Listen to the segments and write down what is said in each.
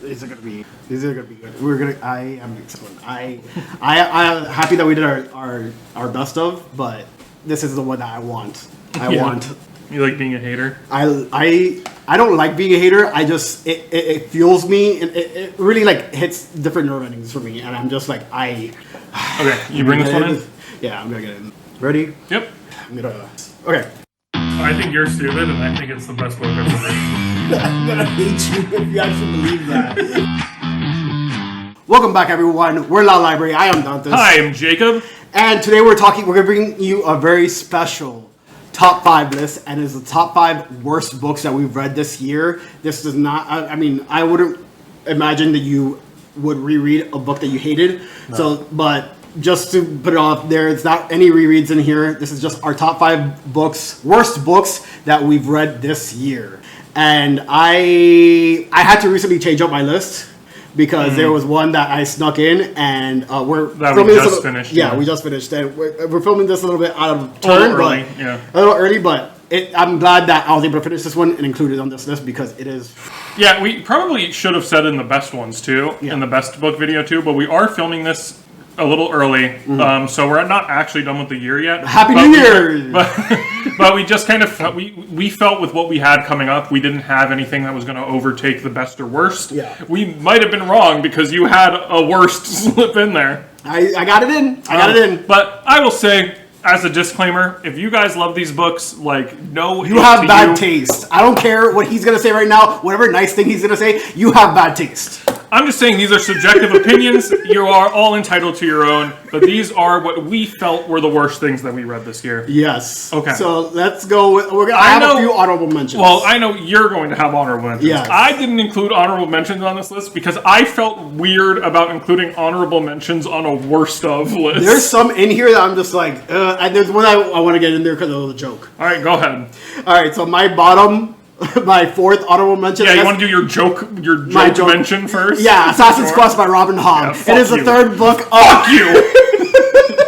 These are gonna be good. I am excited. I am happy that we did our best of, but this is the one that I want. I want. You like being a hater? I don't like being a hater. I just it fuels me. It really like hits different nerve endings for me, and I'm just like Okay, you bring this one in? Yeah, I'm gonna get it in. Ready? Yep. Okay. I think you're stupid, and I think it's the best book I've ever read. I'm gonna hate you if you actually believe that. Welcome back, everyone. We're Loud Library. I am Dantes. Hi, I'm Jacob. And today we're gonna bring you a very special top 5 list, and it's the top 5 worst books that we've read this year. This does not, I mean, I wouldn't imagine that you would reread a book that you hated. No. So, but just to put it off there, it's not any rereads in here. This is just our top 5 worst books that we've read this year. And I had to recently change up my list because there was one that I snuck in, and we're filming this. Finished. Yeah, we just finished, and we're filming this a little bit out of turn, a little early. But I'm glad that I was able to finish this one and include it on this list because it is. Yeah, we probably should have said in the best ones too, in the best book video too. But we are filming this a little early, so we're not actually done with the year yet. Happy New Year! But we just kind of we felt with what we had coming up, we didn't have anything that was going to overtake the best or worst. Yeah. We might have been wrong because you had a worst slip in there. I got it in. I got it in. But I will say, as a disclaimer, if you guys love these books, like, no, you have bad taste. I don't care what he's gonna say right now. Whatever nice thing he's gonna say, you have bad taste. I'm just saying these are subjective opinions. You are all entitled to your own, but these are what we felt were the worst things that we read this year. Yes. Okay. So let's go with. We're gonna have a few honorable mentions. Well, I know you're going to have honorable mentions. Yes. I didn't include honorable mentions on this list because I felt weird about including honorable mentions on a worst of list. There's some in here that I'm just like, and there's one I want to get in there because of the joke. All right, go ahead. All right, so my fourth honorable mention. Yeah, you want to do your joke mention first? Yeah, Assassin's Quest by Robin Hobb. Yeah, it is the third book. Fuck you!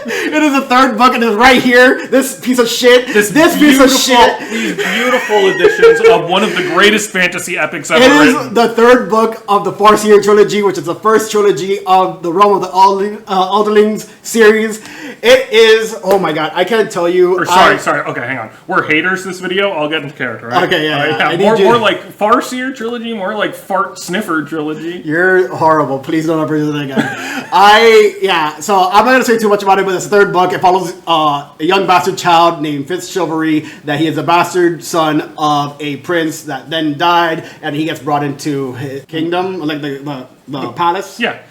It is the third book, and it's right here. This piece of shit. This piece of shit. These beautiful editions of one of the greatest fantasy epics ever written. It is the third book of the Farseer trilogy, which is the first trilogy of the Realm of the Elderlings series. It is, oh my god, I can't tell you. Sorry, okay, hang on. We're haters this video, I'll get into character, right? Okay, yeah. More like Farseer trilogy, more like Fart Sniffer trilogy. You're horrible. Please don't ever do that again. So I'm not going to say too much about it, but it's the third book. It follows a young bastard child named Fitzchivalry, that he is a bastard son of a prince that then died, and he gets brought into his kingdom, like the palace. Yeah.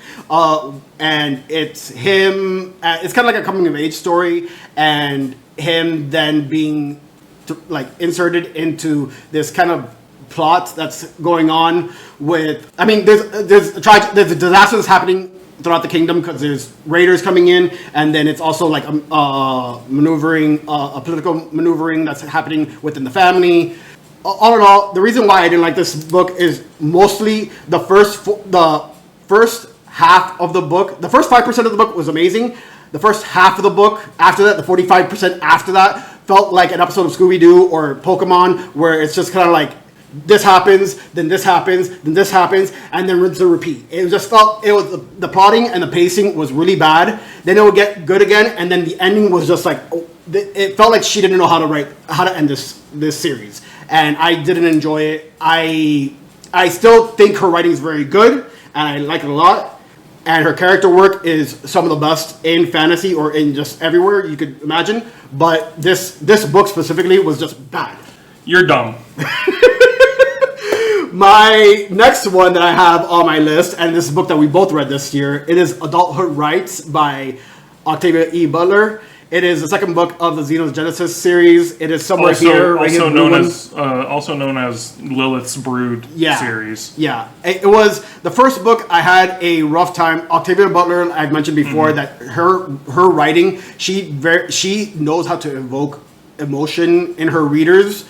And it's him. It's kind of like a coming of age story, and him then being inserted into this kind of plot that's going on with. I mean, there's disasters happening throughout the kingdom because there's raiders coming in, and then it's also like maneuvering, a political maneuvering that's happening within the family. All in all, the reason why I didn't like this book is mostly the first half of the book. The first 5% of the book was amazing. The first half of the book, after that, the 45% after that, felt like an episode of Scooby-Doo or Pokemon, where it's just kind of like, this happens, then this happens, then this happens, and then rinse and repeat. It just felt, the plotting and the pacing was really bad. Then it would get good again, and then the ending was just like, it felt like she didn't know how to end this series. And I didn't enjoy it. I still think her writing is very good, and I like it a lot. And her character work is some of the best in fantasy or in just everywhere you could imagine. But this book specifically was just bad. You're dumb. My next one that I have on my list, and this is a book that we both read this year, it is Adulthood Rights by Octavia E. Butler. It is the second book of the Xenogenesis series. It is somewhere here. Also known as Lilith's Brood series. Yeah. It was the first book I had a rough time. Octavia Butler, I've mentioned before that her writing, she knows how to evoke emotion in her readers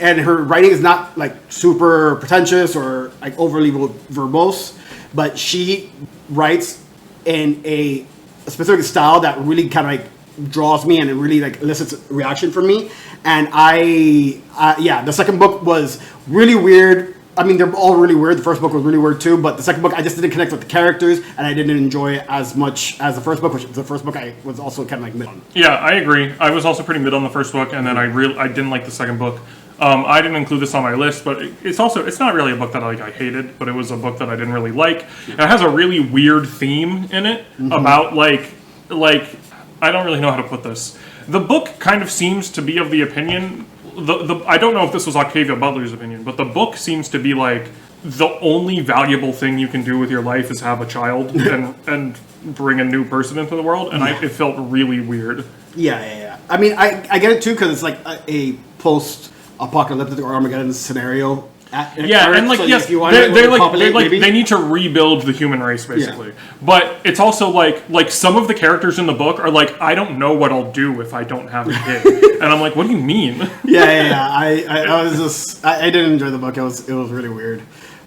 and her writing is not like super pretentious or like overly verbose, but she writes in a specific style that really kind of like draws me and it really like elicits reaction from me. And the second book was really weird. I mean, they're all really weird. The first book was really weird too, but the second book, I just didn't connect with the characters, and I didn't enjoy it as much as the first book, which the first book I was also kind of like mid on. Yeah, I agree. I was also pretty mid on the first book, and then I didn't like the second book. I didn't include this on my list, but it's not really a book that I hated, but it was a book that I didn't really like. And it has a really weird theme in it about like I don't really know how to put this. The book kind of seems to be of the opinion. I don't know if this was Octavia Butler's opinion, but the book seems to be like the only valuable thing you can do with your life is have a child and bring a new person into the world, and it felt really weird. Yeah. I mean, I get it too because it's like a post-apocalyptic or Armageddon scenario. And like, so yes, they need to rebuild the human race basically. Yeah. But it's also like some of the characters in the book are like, I don't know what I'll do if I don't have a kid, and I'm like, what do you mean? Yeah. I didn't enjoy the book. It was really weird.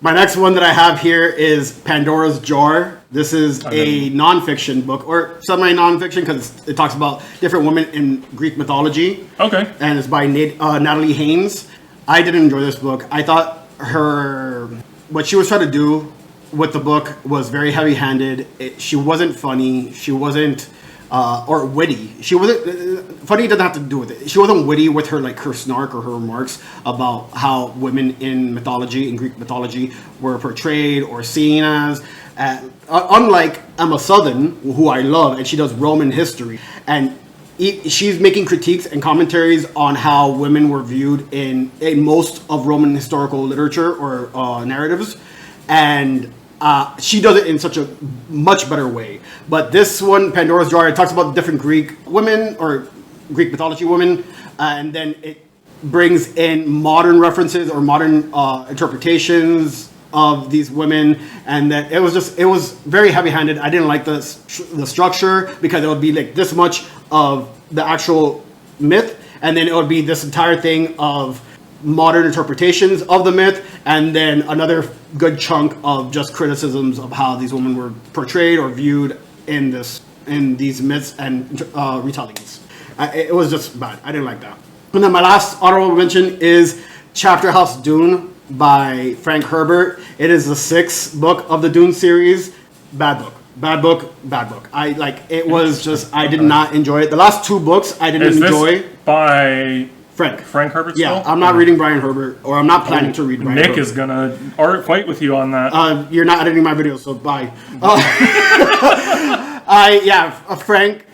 My next one that I have here is Pandora's Jar. This is a nonfiction book, or semi-nonfiction, because it talks about different women in Greek mythology. Okay. And it's by Natalie Haynes. I didn't enjoy this book. I thought what she was trying to do with the book was very heavy-handed. She wasn't funny. She wasn't, or witty. She wasn't, funny doesn't have to do with it. She wasn't witty with her snark or her remarks about how women in Greek mythology, were portrayed or seen as. Unlike Emma Southern, who I love, and she does Roman history, and she's making critiques and commentaries on how women were viewed in most of Roman historical literature or narratives, and she does it in such a much better way. But this one, Pandora's Jar, it talks about different Greek women or Greek mythology women, and then it brings in modern references or modern interpretations of these women, and that it was very heavy-handed. I didn't like the structure because it would be like this much of the actual myth, and then it would be this entire thing of modern interpretations of the myth, and then another good chunk of just criticisms of how these women were portrayed or viewed in these myths and retellings. It was just bad. I didn't like that. And then my last honorable mention is Chapter House Dune by Frank Herbert. It is the 6th book of the Dune series. Bad book. It was just, I did not enjoy it. The last 2 books I didn't enjoy. Is this by Frank Herbert still? Yeah, I'm not reading Brian Herbert, or I'm not planning to read Brian Herbert. Nick is gonna fight with you on that. You're not editing my videos, so bye. Frank,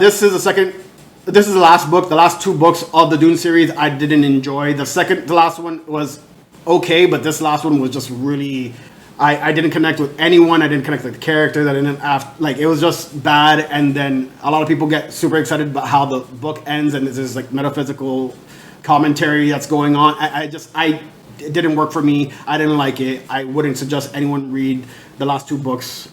this is the last book. The last 2 books of the Dune series I didn't enjoy. The last one was okay, but this last one was just really, I didn't connect with anyone. I didn't connect with the characters. It was just bad. And then a lot of people get super excited about how the book ends, and there's this like metaphysical commentary that's going on. It didn't work for me. I didn't like it. I wouldn't suggest anyone read the last 2 books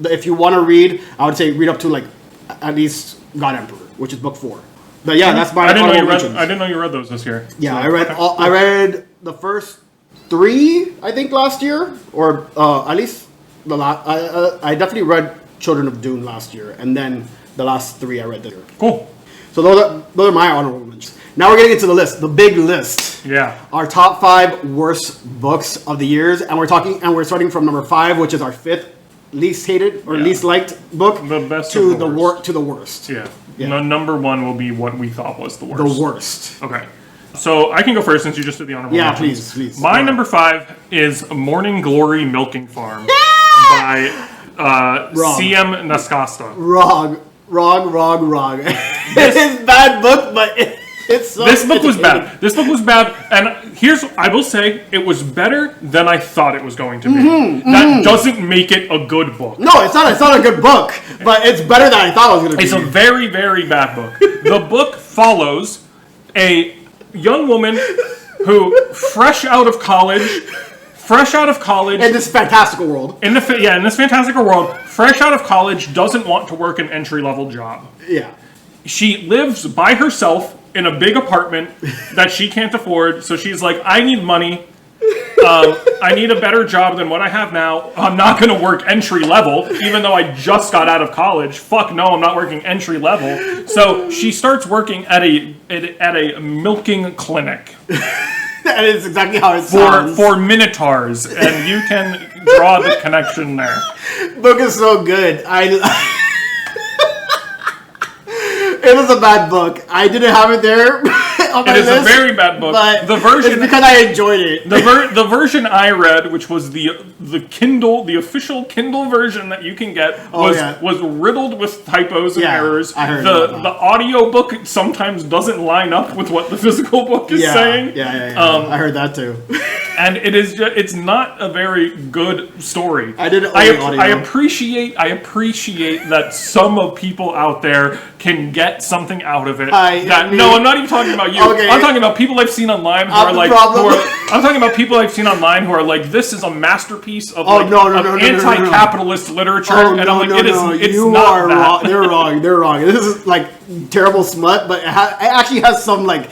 if you want to read, I would say read up to like at least God Emperor, which is book 4. But yeah, that's my. I didn't know you read those this year. Yeah, so, I read the first 3, I think, last year, or at least the last. I definitely read Children of Dune last year, and then the last 3 I read this year. Cool. So those are my honorable mentions. Now we're getting into the list, the big list. Yeah. Our top 5 worst books of the years, and we're starting from number 5, which is our 5th least hated or least liked book, the best to the worst. Yeah. No, number 1 will be what we thought was the worst. The worst. Okay. So I can go first since you just did the honorable mentions. Please. My number 5 is Morning Glory Milking Farm by C.M. Nascasta. Wrong. It is a bad book, but it's so This book was bad, and I will say, it was better than I thought it was going to be. That doesn't make it a good book. No, it's not a good book, but it's better than I thought it was going to be. It's a very, very bad book. The book follows a young woman who, fresh out of college, in this fantastical world. In this fantastical world, fresh out of college, doesn't want to work an entry-level job. Yeah. She lives by herself in a big apartment that she can't afford, so she's like, I need money. I need a better job than what I have now. I'm not going to work entry level, even though I just got out of college. Fuck no, I'm not working entry level. So she starts working at a milking clinic. And it's exactly how it sounds. For minotaurs, and you can draw the connection there. Book is so good. It is a bad book. I didn't have it there on my It is list, a very bad book. but The version it's because I enjoyed it. the version I read, which was the Kindle, the official Kindle version that you can get, was riddled with typos and errors. I heard the audio book sometimes doesn't line up with what the physical book is saying. Yeah. I heard that too. And it's not a very good story. I appreciate that some of people out there can get something out of it. No, I'm not even talking about you. Okay. I'm talking about people I've seen online who are like. I'm talking about people I've seen online who are like, this is a masterpiece of anti-capitalist literature, and I'm like, it's not that. They're wrong. This is like terrible smut, but it actually has some like.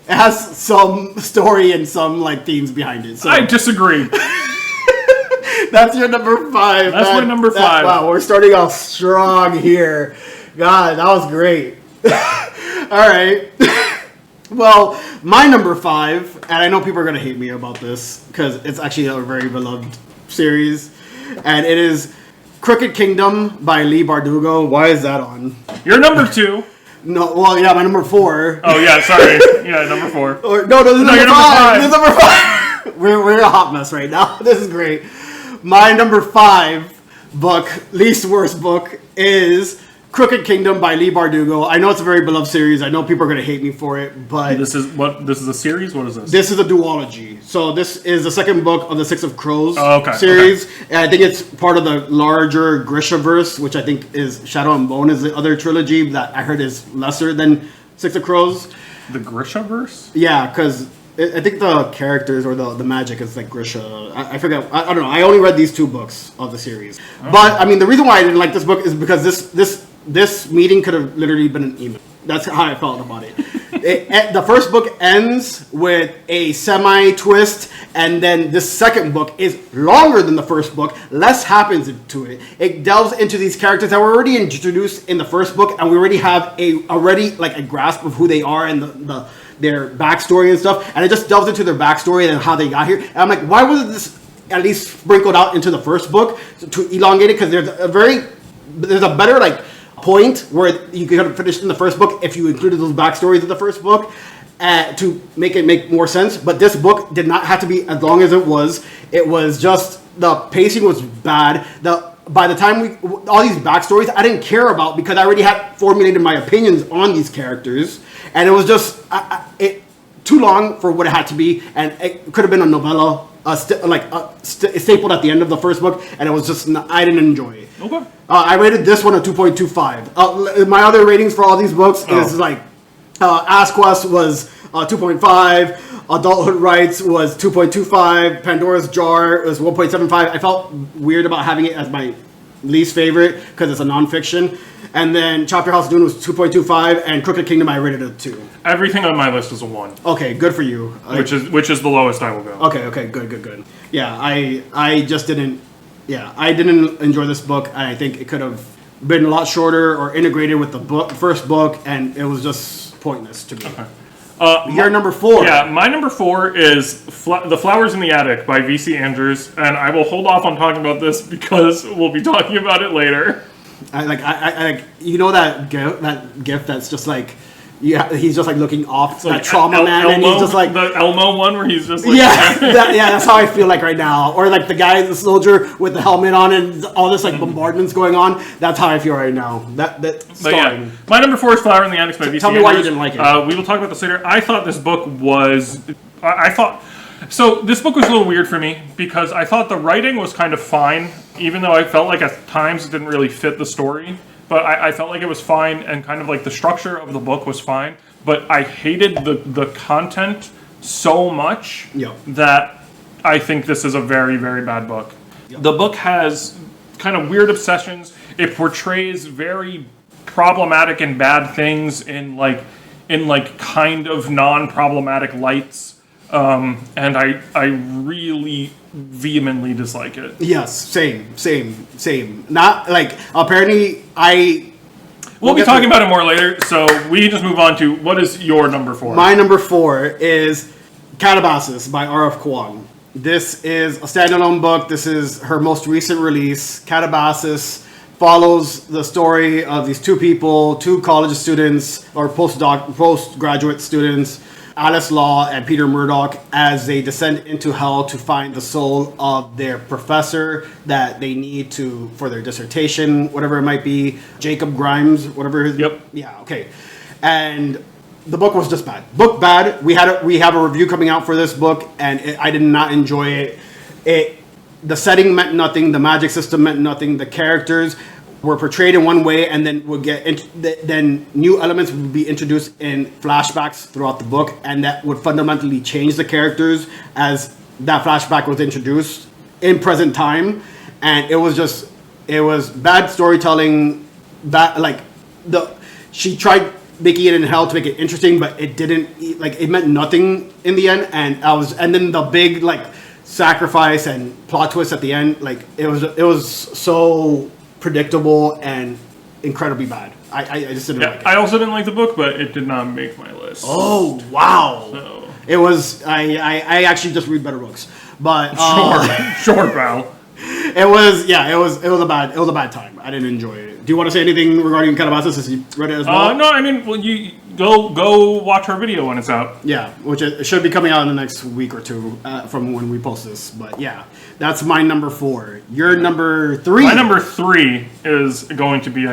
It has some story and some like themes behind it. So. I disagree. That's your number 5. That's my number 5. Wow, we're starting off strong here. God, that was great. All right. Well, my number 5, and I know people are going to hate me about this because it's actually a very beloved series, and it is Crooked Kingdom by Lee Bardugo. Why is that on? You're number 2. No, well, yeah, my number 4. Oh, yeah, sorry. Yeah, number 4. No, this is number 5. This is number 5. We're in a hot mess right now. This is great. My number 5 book, least worst book, is Crooked Kingdom by Lee Bardugo. I know it's a very beloved series. I know people are going to hate me for it, but... This is a series? What is this? This is a duology. So this is the second book of the Six of Crows series. Okay. And I think it's part of the larger Grishaverse, which I think is Shadow and Bone is the other trilogy that I heard is lesser than Six of Crows. The Grishaverse? Yeah, because... I think the characters or the magic is like Grisha. I forget. I don't know. I only read these 2 books of the series. Oh. But I mean, the reason why I didn't like this book is because this meeting could have literally been an email. That's how I felt about it. The first book ends with a semi-twist, and then the second book is longer than the first book. Less happens to it. It delves into these characters that were already introduced in the first book, and we already have a grasp of who they are and their backstory and stuff, and it just delves into their backstory and how they got here. And I'm like, why wasn't this at least sprinkled out into the first book to elongate it? Because there's a better like point where you could have finished in the first book if you included those backstories in the first book to make it make more sense. But this book did not have to be as long as it was. It was just the pacing was bad. By the time all these backstories, I didn't care about because I already had formulated my opinions on these characters. And it was just too long for what it had to be, and it could have been a novella, stapled at the end of the first book, and it was just I didn't enjoy it. Okay. I rated this one a 2.25. My other ratings for all these books is like Ass Quest was 2.5, Adulthood Rights was 2.25, Pandora's Jar was 1.75. I felt weird about having it as my least favorite because it's a nonfiction. And then Chapter House Dune was 2.25, and Crooked Kingdom I rated a 2. Everything on my list is a 1. Okay, good for you. Which is the lowest I will go. Okay, good. Yeah, I just didn't. Yeah, I didn't enjoy this book. I think it could have been a lot shorter or integrated with the first book, and it was just pointless to me. Okay. Your number 4. Yeah, my number 4 is The Flowers in the Attic by V.C. Andrews, and I will hold off on talking about this because we'll be talking about it later. I you know that gif that's just like he's just like looking off that trauma man, and he's just like the Elmo one where he's just like that's how I feel like right now, or like the soldier with the helmet on and all this like bombardments going on. That's how I feel right now. Yeah, my number 4 is Flower in the Attic by V.C. Tell me why you didn't like it. We will talk about this later. I thought this book was So this book was a little weird for me because I thought the writing was kind of fine, even though I felt like at times it didn't really fit the story. But I felt like it was fine, and kind of like the structure of the book was fine. But I hated the content so much that I think this is a very, very bad book. Yep. The book has kind of weird obsessions. It portrays very problematic and bad things in kind of non-problematic lights. And I really vehemently dislike it. Yes, same. Not like apparently We'll be talking about it more later, so we just move on to what is your number 4? My number 4 is Calabasas by R.F. Kuang. This is a standalone book. This is her most recent release. Calabasas follows the story of these two people, two college students or postgraduate students, Alice Law and Peter Murdoch, as they descend into hell to find the soul of their professor that they need to for their dissertation, whatever it might be. Jacob Grimes, whatever his. Yep. Yeah. Okay. And the book was just bad. Book bad. We have a review coming out for this book, and I did not enjoy it. The setting meant nothing. The magic system meant nothing. The characters were portrayed in one way, and then then new elements would be introduced in flashbacks throughout the book, and that would fundamentally change the characters as that flashback was introduced in present time. And it was bad storytelling. She tried making it in hell to make it interesting, but it didn't. It meant nothing in the end. And then the big sacrifice and plot twist at the end, it was so predictable and incredibly bad. I just didn't like it. I also didn't like the book, but it did not make my list. Oh wow! So. It was. I actually just read better books, but sure, pal. It was a bad time. I didn't enjoy it. Do you want to say anything regarding Calabasas since you read it as well? No, I mean, well, you go watch her video when it's out. Yeah, which it should be coming out in the next week or two from when we post this. But yeah, that's my number 4. Your number 3. My number 3 is going to be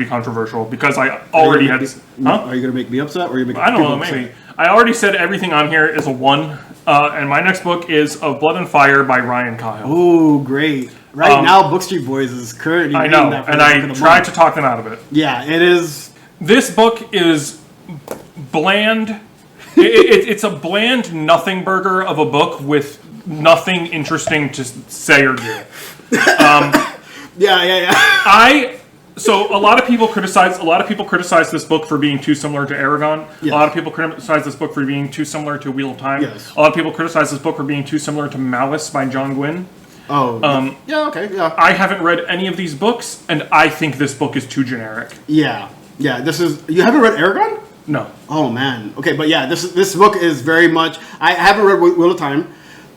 controversial because I already had. Are you going to make me upset, or you make? I don't know, maybe. Upset? I already said everything on here is a 1, and my next book is Of Blood and Fire by Ryan Cahill. Oh, great! Right now, BookTube Boys is currently. I know, and I tried to talk them out of it. Yeah, it is. This book is bland. It's a bland nothing burger of a book with nothing interesting to say or do. Yeah. So a lot of people criticize this book for being too similar to Aragon. Yes. A lot of people criticize this book for being too similar to Wheel of Time. Yes. A lot of people criticize this book for being too similar to Malice by John Gwynne. Oh. Yeah. Okay. Yeah. I haven't read any of these books, and I think this book is too generic. Yeah. Yeah. You haven't read Aragon? No. Oh man. Okay, but yeah, this book is very much. I haven't read Wheel of Time.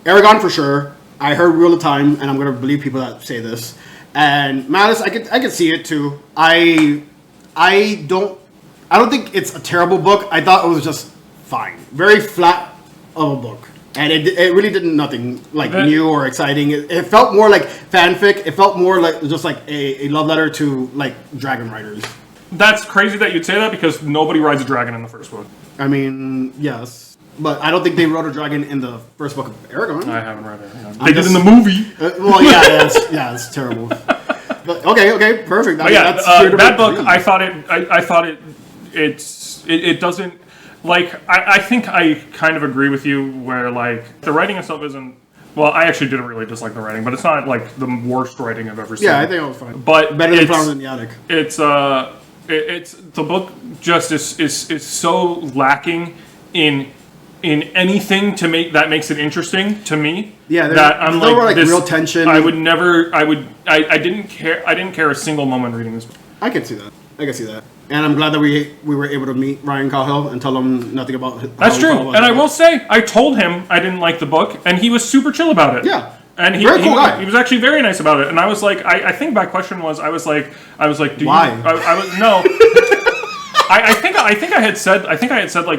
Aragon for sure. I heard Wheel of Time, and I'm gonna believe people that say this. And Malice, I could see it too. I don't think it's a terrible book. I thought it was just fine. Very flat of a book. And it really did nothing new or exciting. It felt more like fanfic. It felt more like just like a love letter to dragon riders. That's crazy that you'd say that because nobody rides a dragon in the first book. I mean, yes. But I don't think they rode a dragon in the first book of Aragon. I haven't read it. They did in the movie. It's terrible. But okay, perfect. That book. I thought it doesn't I think I kind of agree with you where the writing itself isn't. Well, I actually didn't really dislike the writing, but it's not the worst writing I've ever seen. Yeah, I think it was fine. But better than Flowers in the Attic. It's the book just is so lacking in anything to makes it interesting to me. Yeah, that I'm this, real tension. I didn't care a single moment reading this book. I can see that. And I'm glad that we were able to meet Ryan Cahill and tell him nothing about. That's true. And I will say, I told him I didn't like the book, and he was super chill about it. Yeah. And he was actually very nice about it. And I was like, I think my question was, I was like, do why? I was no. I think I had said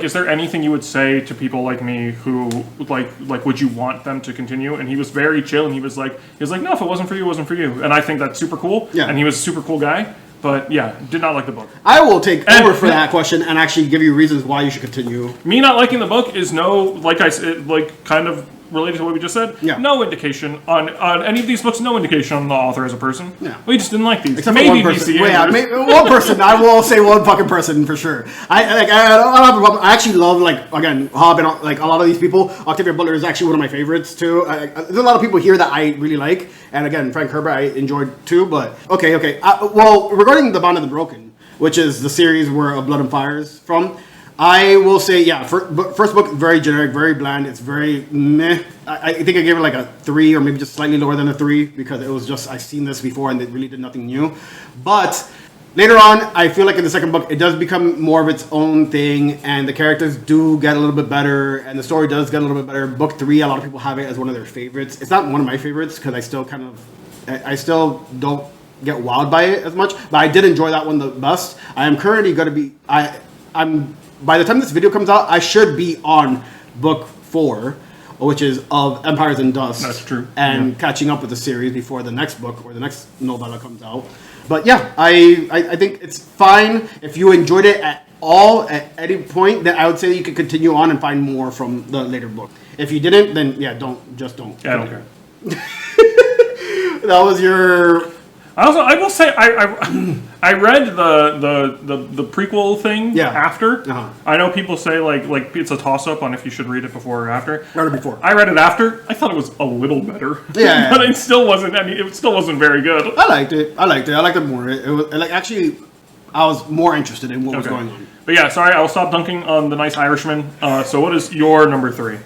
is there anything you would say to people like me who would you want them to continue? And he was very chill, and he was like no, if it wasn't for you, it wasn't for you. And I think that's super cool. Yeah. And he was a super cool guy. But yeah, did not like the book. I will take over for that question and actually give you reasons why you should continue. Me not liking the book is kind of related to what we just said. Yeah. No indication on any of these books. No indication on the author as a person. Yeah. We just didn't like these. Except for one person. One person. I will say one fucking person for sure. I don't have a problem. I actually love again Hobb and a lot of these people. Octavia Butler is actually one of my favorites too. There's a lot of people here that I really like, and again Frank Herbert I enjoyed too. But okay. Well, regarding The Bond of the Broken, which is the series where Blood and Fire is from. I will say, first book, very generic, very bland. It's very meh. I think I gave it a 3 or maybe just slightly lower than a 3 because it was just, I've seen this before and it really did nothing new. But Later on, I feel like in the second book, it does become more of its own thing, and the characters do get a little bit better, and the story does get a little bit better. Book 3, a lot of people have it as one of their favorites. It's not one of my favorites because I still don't get wowed by it as much, but I did enjoy that one the best. I am currently going to be, I'm by the time this video comes out, I should be on book 4, which is of Empires in Dust. That's true. And catching up with the series before the next book or the next novella comes out. But yeah, I think it's fine. If you enjoyed it at all, at any point, then I would say you could continue on and find more from the later book. If you didn't, then yeah, don't. Yeah, I don't care. That was your... I will say I read the prequel thing after. Uh-huh. I know people say like it's a toss up on if you should read it before or after. Read it before. I read it after. I thought it was a little better. Yeah, but it still wasn't. I mean, it still wasn't very good. I liked it more. It was like actually, I was more interested in what was going on. But yeah, sorry, I will stop dunking on the nice Irishman. So what is your number 3?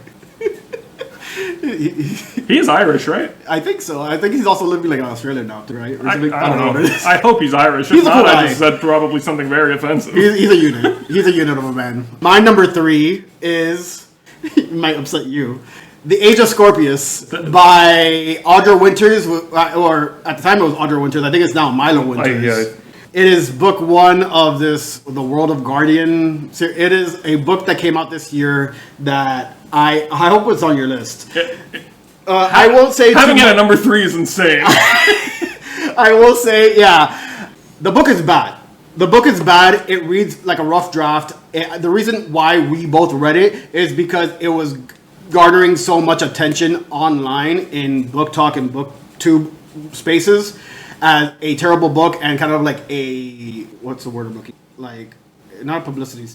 He is Irish, right? I think so. I think he's also living like in Australia now, right? I don't know. What it is. I hope he's Irish. He's if not, I just said probably something very offensive. He's a unit. He's a unit of a man. My number 3 is, it might upset you, The Age of Scorpius by Audra Winters, or at the time it was Audra Winters. I think it's now Milo Winters. It is book 1 of The World of Guardian. It is a book that came out this year that I hope it's on your list. I won't say... Having it at number 3 is insane. I will say, yeah, the book is bad. The book is bad. It reads like a rough draft. The reason why we both read it is because it was garnering so much attention online in Book Talk and BookTube spaces as a terrible book and kind of like a... What's the word I'm looking... Like, not publicity.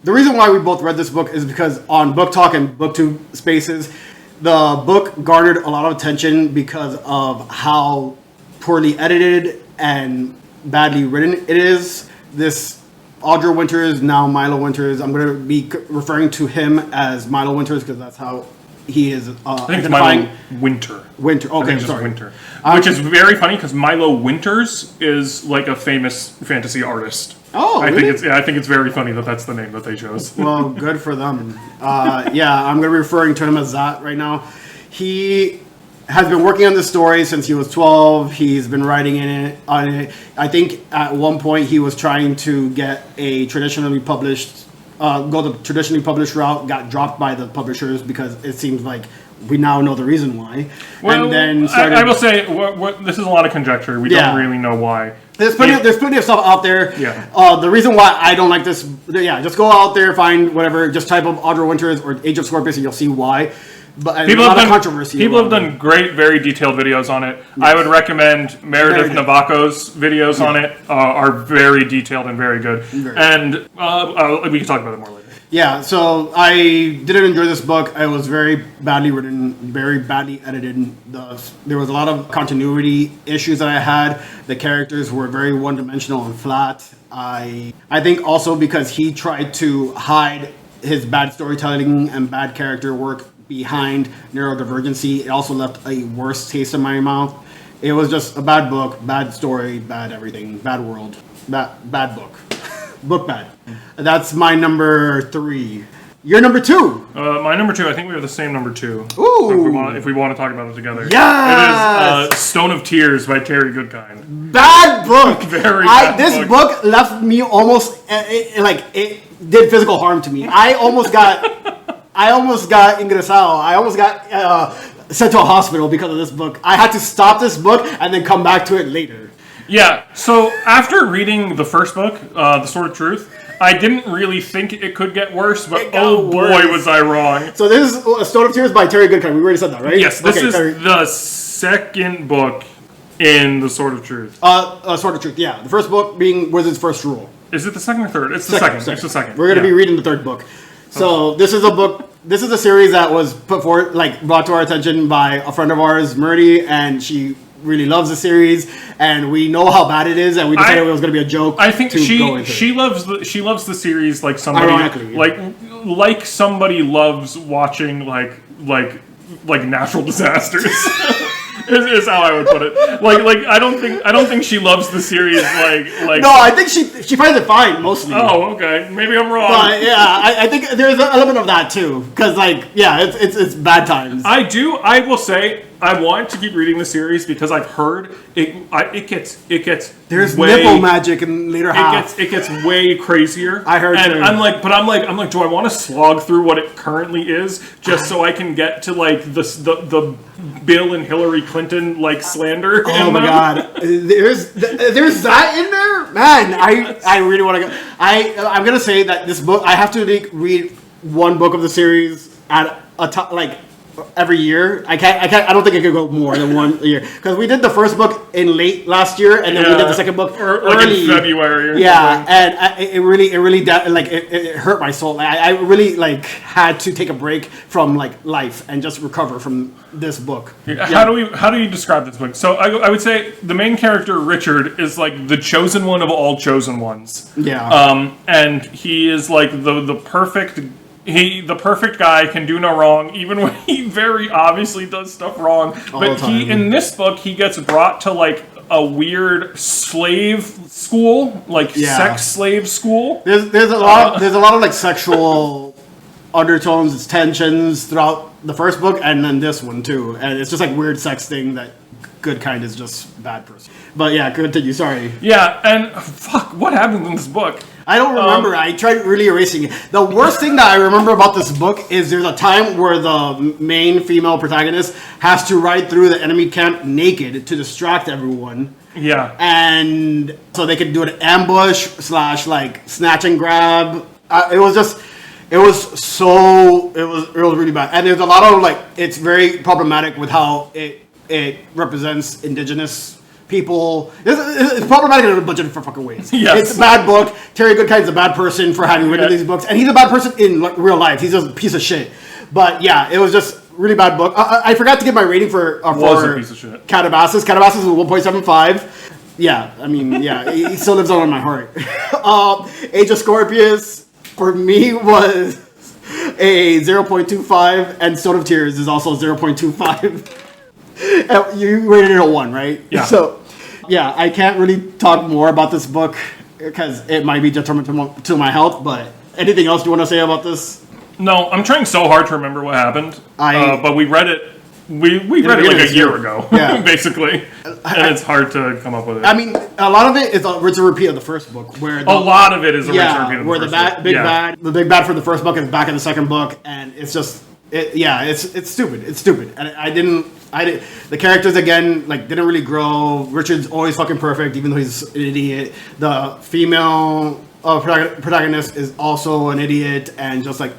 The reason why we both read this book is because on Book Talk and BookTube spaces, the book garnered a lot of attention because of how poorly edited and badly written it is. This Audra Winters, now Milo Winters, I'm going to be referring to him as Milo Winters because that's how he is I think it's Milo Winter. Okay, I'm sorry. Winter. Which is very funny because Milo Winters is like a famous fantasy artist. Oh, really? I think it's very funny that that's the name that they chose. Well, good for them. Yeah, I'm going to be referring to him as that right now. He has been working on this story since he was 12. He's been writing on it. I think at one point he was trying to get a traditionally published, go the traditionally published route, got dropped by the publishers because it seems like we now know the reason why. Well, and then I will say, this is a lot of conjecture. We don't really know why. There's plenty of stuff out there. Yeah. The reason why I don't like this, just go out there, find whatever, just type up Audra Winters or Age of Scorpius and you'll see why. But people have done great, very detailed videos on it. Yes. I would recommend Meredith Navako's videos on it. Are very detailed and very good. And we can talk about it more later. Yeah, so I didn't enjoy this book. It was very badly written, very badly edited. There was a lot of continuity issues that I had. The characters were very one-dimensional and flat. I think also because he tried to hide his bad storytelling and bad character work behind neurodivergency, it also left a worse taste in my mouth. It was just a bad book, bad story, bad everything, bad world, bad book. Book bad. That's my number 3. Your number 2. My number 2. I think we have the same number 2. Ooh. If we want to talk about it together. Yes. It is Stone of Tears by Terry Goodkind. Bad book. Very bad This book left me almost it did physical harm to me. I almost got ingresado. I almost got sent to a hospital because of this book. I had to stop this book and then come back to it later. Yeah, so after reading the first book, The Sword of Truth, I didn't really think it could get worse, but oh boy was I wrong. So this is Stone of Tears by Terry Goodkind. We already said that, right? Yes, this is the second book in The Sword of Truth. Sword of Truth, yeah. The first book being Wizard's First Rule. Is it the second or third? It's the second. It's the second. We're going to be reading the third book. So this is a book. This is a series that was brought to our attention by a friend of ours, Murdy, and she really loves the series, and we know how bad it is, and we decided it was going to be a joke. I think she loves the series like somebody ironically, like somebody loves watching like natural disasters. is how I would put it. Like I don't think she loves the series like. No, I think she finds it fine mostly. Oh, okay. Maybe I'm wrong. But yeah, I think there's an element of that too, because like it's bad times. I will say I want to keep reading the series because I've heard it gets There's way, nipple magic in later half. It gets way crazier. I heard and too. I'm like, do I want to slog through what it currently is just so I can get to like the Bill and Hillary Clinton like slander? Oh my god, there's that in there, man. I really want to go. I'm gonna say that this book I have to read one book of the series at a time like. Every year, I don't think I could go more than one year because we did the first book in late last year, and then we did the second book early in February. Or something. And it really it hurt my soul. I really like had to take a break from like life and just recover from this book. How do you describe this book? So I would say the main character Richard is like the chosen one of all chosen ones. Yeah. And he is like the perfect. The perfect guy, can do no wrong, even when he very obviously does stuff wrong. But in this book, he gets brought to like a weird slave school, like sex slave school. There's a lot of like sexual undertones, tensions throughout the first book, and then this one too. And it's just like weird sex thing that good kind is just bad person. But yeah, continue. Sorry. Yeah, and fuck, what happened in this book? I don't remember. I tried really erasing it. The worst thing that I remember about this book is there's a time where the main female protagonist has to ride through the enemy camp naked to distract everyone. Yeah. And so they could do an ambush / like snatch and grab. It was really bad. And there's a lot of like, it's very problematic with how it represents indigenous people. It's problematic in a bunch of different fucking ways. Yes. It's a bad book. Terry Goodkind's a bad person for having written these books, and he's a bad person in real life. He's just a piece of shit. But yeah, it was just really bad book. I forgot to give my rating for a piece of shit. Catabasis. Catabasis is 1.75. Yeah, I mean, yeah, he still lives on in my heart. Age of Scorpius for me was a 0.25, and Stone of Tears is also 0.25. You rated it a 1, right? Yeah. So, yeah, I can't really talk more about this book because it might be detrimental to my health, but anything else you want to say about this? No, I'm trying so hard to remember what happened. But we read it. We read it like a year ago, basically, and it's hard to come up with it. I mean, a lot of it is a repeat of the first book, where a lot of it is a repeat of the first book. The big bad for the first book is back in the second book, and it's just it's stupid. It's stupid, and the characters again like didn't really grow. Richard's always fucking perfect, even though he's an idiot. The female protagonist is also an idiot and just like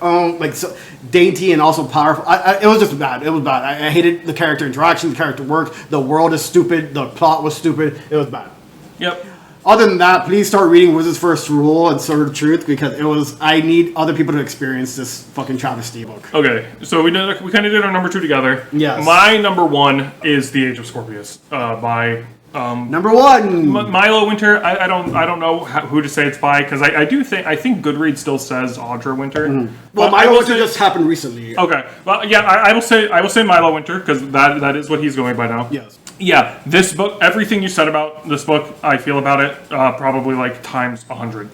so dainty and also powerful. It was just bad. It was bad. I hated the character interaction, the character work. The world is stupid. The plot was stupid. It was bad. Yep. Other than that, please start reading Wizard's First Rule and Sword of Truth because I need other people to experience this fucking travesty book. Okay, so we kind of did our number 2 together. Yes. My number 1 is The Age of Scorpius by number 1 Milo Winter. I don't know who to say it's by because I think Goodreads still says Audra Winter. Mm-hmm. Well, Milo Winter just happened recently. Okay, well yeah, I will say Milo Winter because that is what he's going by now. Yes. Yeah, this book, everything you said about this book, I feel about it probably like times 100.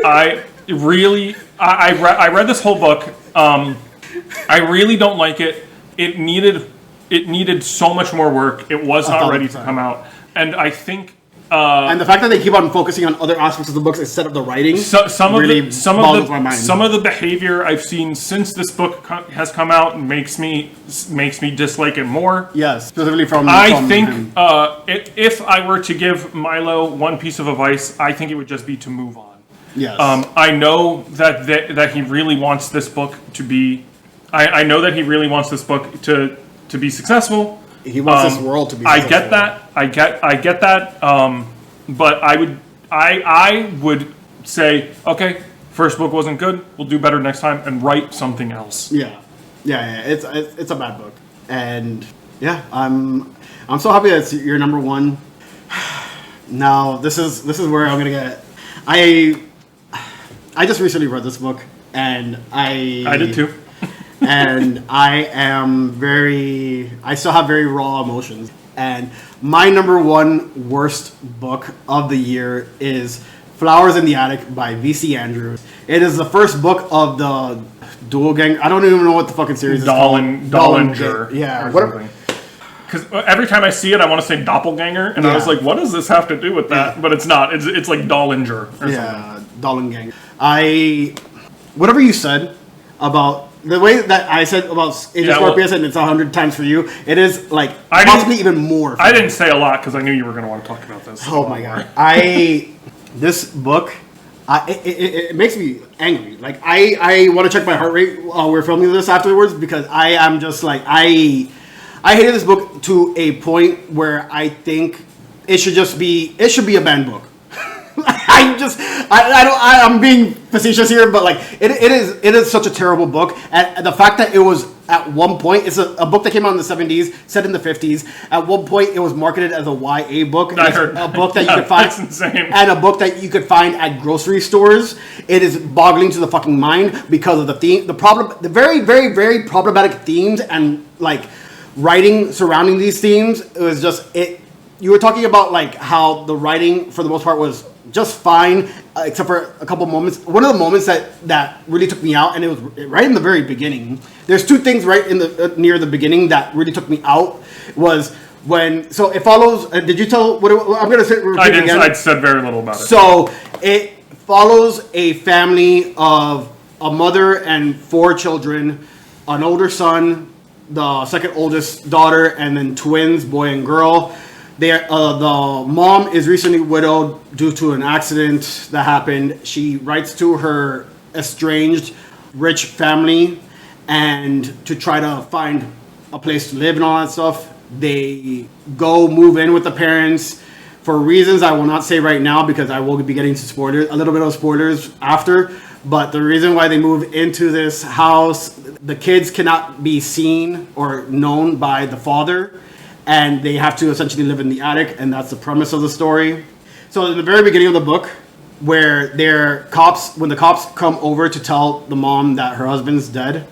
I read this whole book. I really don't like it. It needed so much more work. It was not ready to come out. And I think and the fact that they keep on focusing on other aspects of the books instead of the writing some of the behavior I've seen since this book has come out makes me dislike it more. Yes, specifically from think if I were to give Milo one piece of advice, I think it would just be to move on. Yes. I know that he really wants this book to be. I know that he really wants this book to be successful. He wants this world to be successful. I get that. But I would say, okay, first book wasn't good. We'll do better next time and write something else. Yeah. It's a bad book, and yeah, I'm so happy that it's your number 1. Now this is where I'm gonna get. I just recently read this book, and I did too. and I still have very raw emotions. And my number one worst book of the year is Flowers in the Attic by V.C. Andrews. It is the first book of the Dual Gang. I don't even know what the fucking series is called. Dollinger. Yeah. Because every time I see it, I want to say doppelganger, and I was like, what does this have to do with that? Yeah. But it's not. It's like Dollinger or something. Dollinger. Whatever you said about the way that I said about Agent Scorpius, and it's 100 times for you, it is like possibly even more. I didn't say a lot because I knew you were going to want to talk about this. Oh my god. This book, it makes me angry. Like, I want to check my heart rate while we're filming this afterwards, because I am just like, I hated this book to a point where I think it should be a banned book. I'm being facetious here, but like it is such a terrible book, and the fact that it was at one point, it's a book that came out in the 70s, set in the 50s. At one point, it was marketed as a YA book. I heard a book that you could find, that's insane. And a book that you could find at grocery stores. It is boggling to the fucking mind because of the theme, the very, very, very problematic themes and like writing surrounding these themes. It was just it. You were talking about like how the writing for the most part was just fine, except for a couple moments. One of the moments that really took me out, and it was right in the very beginning. There's two things right in the near the beginning that really took me out. Was when it follows. Did you tell what I'm going to say? I didn't. I said very little about it. So it follows a family of a mother and 4 children, an older son, the second oldest daughter, and then twins, boy and girl. The mom is recently widowed due to an accident that happened. She writes to her estranged rich family and to try to find a place to live and all that stuff. They go move in with the parents for reasons I will not say right now, because I will be getting to a little bit of spoilers after. But the reason why they move into this house, the kids cannot be seen or known by the father, and they have to essentially live in the attic, and that's the premise of the story. So in the very beginning of the book, where when the cops come over to tell the mom that her husband's dead,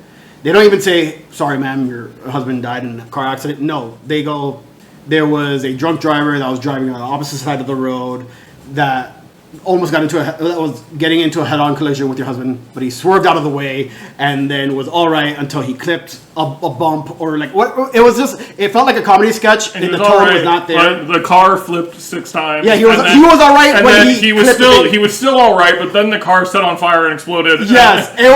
they don't even say, "Sorry, ma'am, your husband died in a car accident." No, they go, "There was a drunk driver that was driving on the opposite side of the road that almost was getting into a head-on collision with your husband, but he swerved out of the way and then was all right until he clipped a bump," or like what it was. It felt like a comedy sketch, and the tone was not there. But the car flipped 6 times. Yeah, he was all right, and then he was still all right. But then the car set on fire and exploded. Yes, it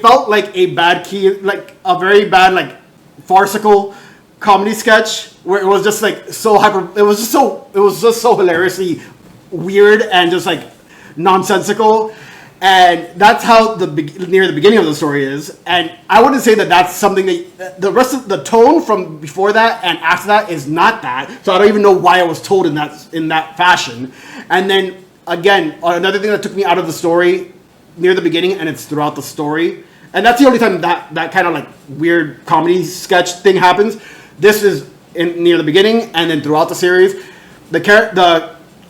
felt like a bad like a very bad like farcical comedy sketch where it was just like so hyper. It was just so hilariously weird and just like nonsensical, and that's how near the beginning of the story is. And I wouldn't say that that's something that the rest of the tone from before that and after that is not that. So I don't even know why it was told in that fashion. And then again, another thing that took me out of the story near the beginning, and it's throughout the story, and that's the only time that kind of like weird comedy sketch thing happens. This is near the beginning, and then throughout the series, the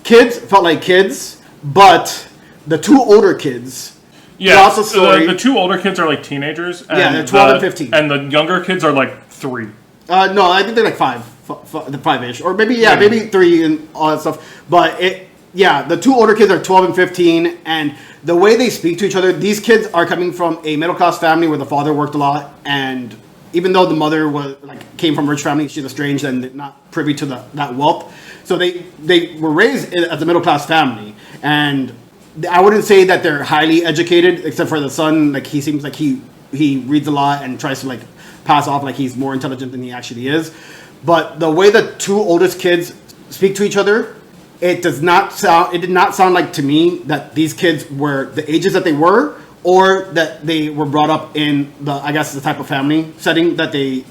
kids felt like kids, but the 2 older kids. Yeah, the 2 older kids are like teenagers. And they're 12 and 15, and the younger kids are like 3. No, I think they're like 5-ish, or maybe 3 and all that stuff. But the 2 older kids are 12 and 15, and the way they speak to each other, these kids are coming from a middle class family where the father worked a lot, and even though the mother came from a rich family, she's estranged and not privy to that wealth. So they were raised as a middle class family, and I wouldn't say that they're highly educated, except for the son. Like, he seems like he reads a lot and tries to like pass off like he's more intelligent than he actually is. But the way the 2 oldest kids speak to each other, it did not sound like to me that these kids were the ages that they were, or that they were brought up in the type of family setting that they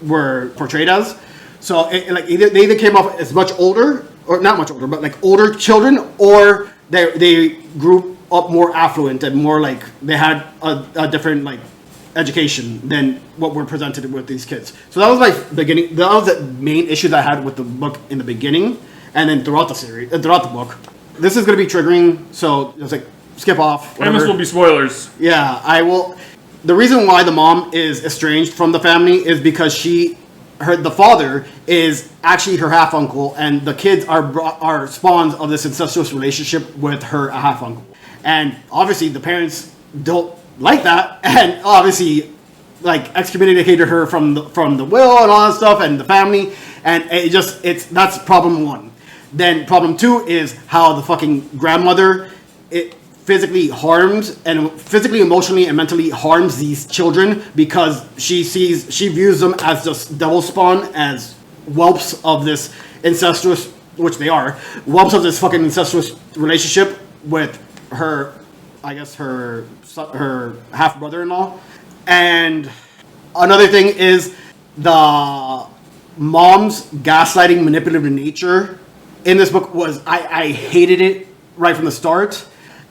were portrayed as. So they either came off as much older, or not much older, but like older children, or they grew up more affluent and more like they had a different like education than what we're presented with these kids. So that was my beginning. That was the main issue that I had with the book in the beginning, and then throughout the series, throughout the book. This is going to be triggering, so it's like skip off. Whatever. And this will be spoilers. Yeah, I will. the reason why the mom is estranged from the family is because the father is actually her half uncle, and the kids are spawns of this incestuous relationship with her half uncle. And obviously, the parents don't like that, and obviously, like excommunicated her from the will and all that stuff, and the family, and that's problem one. Then problem two is how the fucking grandmother physically harms and physically, emotionally, and mentally harms these children because she views them as just devil spawn, as whelps of this incestuous, which they are, whelps of this fucking incestuous relationship with her, I guess her half brother-in-law. And another thing is the mom's gaslighting, manipulative nature in this book was I hated it right from the start.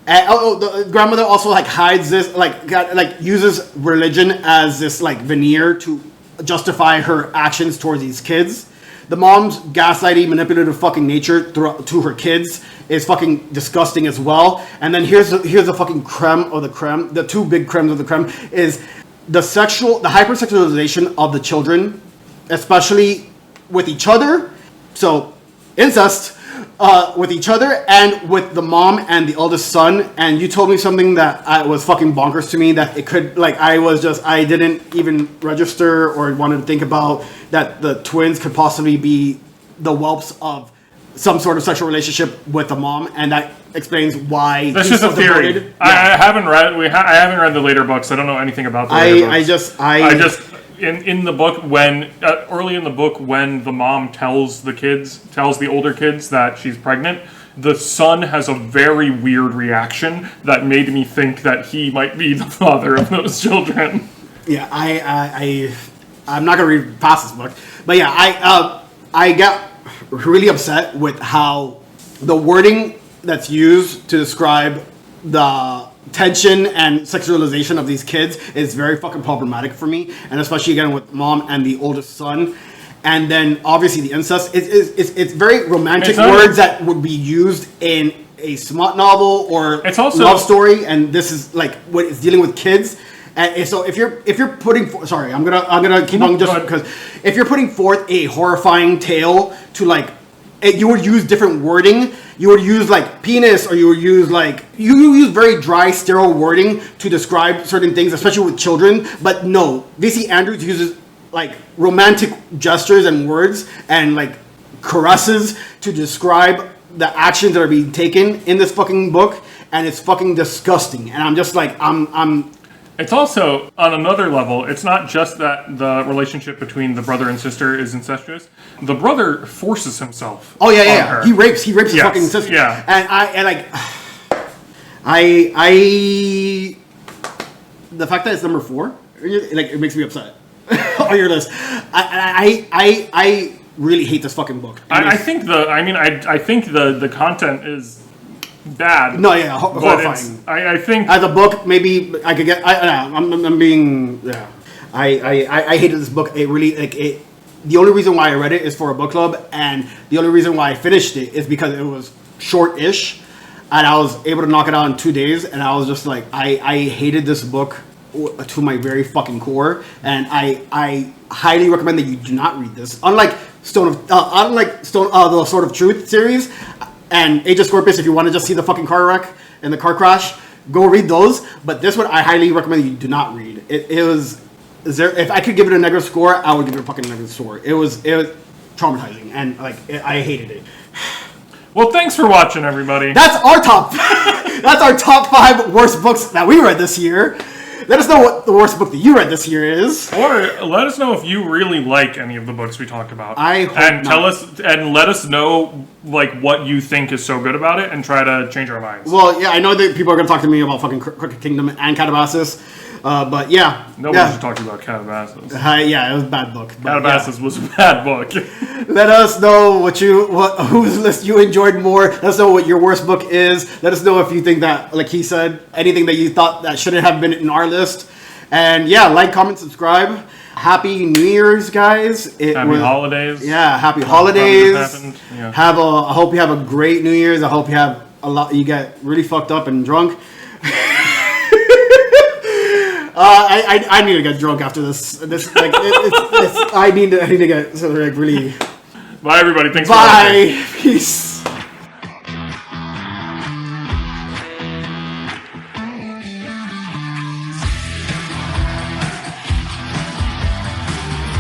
And the grandmother also like hides this, like uses religion as this like veneer to justify her actions towards these kids. The mom's gaslighting, manipulative fucking nature to her kids is fucking disgusting as well. And then here's the fucking creme of the creme. The two big cremes of the creme is the hypersexualization of the children, especially with each other. So incest. With each other and with the mom and the eldest son. And you told me something that was fucking bonkers to me, that it could, like, I didn't even register or wanted to think about that the twins could possibly be the whelps of some sort of sexual relationship with the mom, and that explains why that's just a theory. Yeah. I haven't read the later books. I don't know anything about the later books. In the book, when early in the book, when the mom tells the older kids that she's pregnant, the son has a very weird reaction that made me think that he might be the father of those children. Yeah, I'm not gonna read past this book, but yeah, I got really upset with how the wording that's used to describe the tension and sexualization of these kids is very fucking problematic for me, and especially again with mom and the oldest son. And then obviously the incest, it's very romantic words that would be used in a smut novel or it's also love story, and this is like what it's dealing with kids. And so if you're putting sorry, I'm gonna keep on just because if you're putting forth a horrifying tale to like, you would use different wording. You would use like penis, or you would use like you use very dry, sterile wording to describe certain things, especially with children. But no, V.C. Andrews uses like romantic gestures and words and like caresses to describe the actions that are being taken in this fucking book, and it's fucking disgusting. And I'm just like I'm. It's also, on another level, it's not just that the relationship between the brother and sister is incestuous. The brother forces himself. Oh yeah. Her. He rapes his fucking sister. Yeah. And I the fact that it's number 4, like, it makes me upset on your list. I really hate this fucking book. I think the content is bad. No, yeah, horrifying. I think as a book, maybe I could get. I'm being. Yeah, I hated this book. It really like it. The only reason why I read it is for a book club, and the only reason why I finished it is because it was short-ish, and I was able to knock it out in 2 days. And I was just like, I hated this book to my very fucking core, and I highly recommend that you do not read this. Unlike the Sword of Truth series. And Age of Scorpius, if you want to just see the fucking car wreck and the car crash, go read those. But this one, I highly recommend that you do not read. It was, if I could give it a negative score, I would give it a fucking negative score. It was traumatizing, and like I hated it. Well, thanks for watching, everybody. That's our top 5 worst books that we read this year. Let us know what the worst book that you read this year is. Or let us know if you really like any of the books we talked about. I hope and not. Tell us and let us know like what you think is so good about it, and try to change our minds. Well, yeah, I know that people are going to talk to me about fucking Crooked Kingdom and Calabasas. But yeah. Nobody should talk about Calabasas. Yeah, it was a bad book. Calabasas was a bad book. Let us know whose list you enjoyed more. Let us know what your worst book is. Let us know if you think that, like he said, anything that you thought that shouldn't have been in our list. And yeah, like, comment, subscribe. Happy New Year's, guys. Happy holidays. Yeah, happy holidays. Yeah. I hope you have a great New Year's. I hope you get really fucked up and drunk. I need to get drunk after this. I need to get so like really. Bye, everybody. Thanks for watching. Bye. Peace.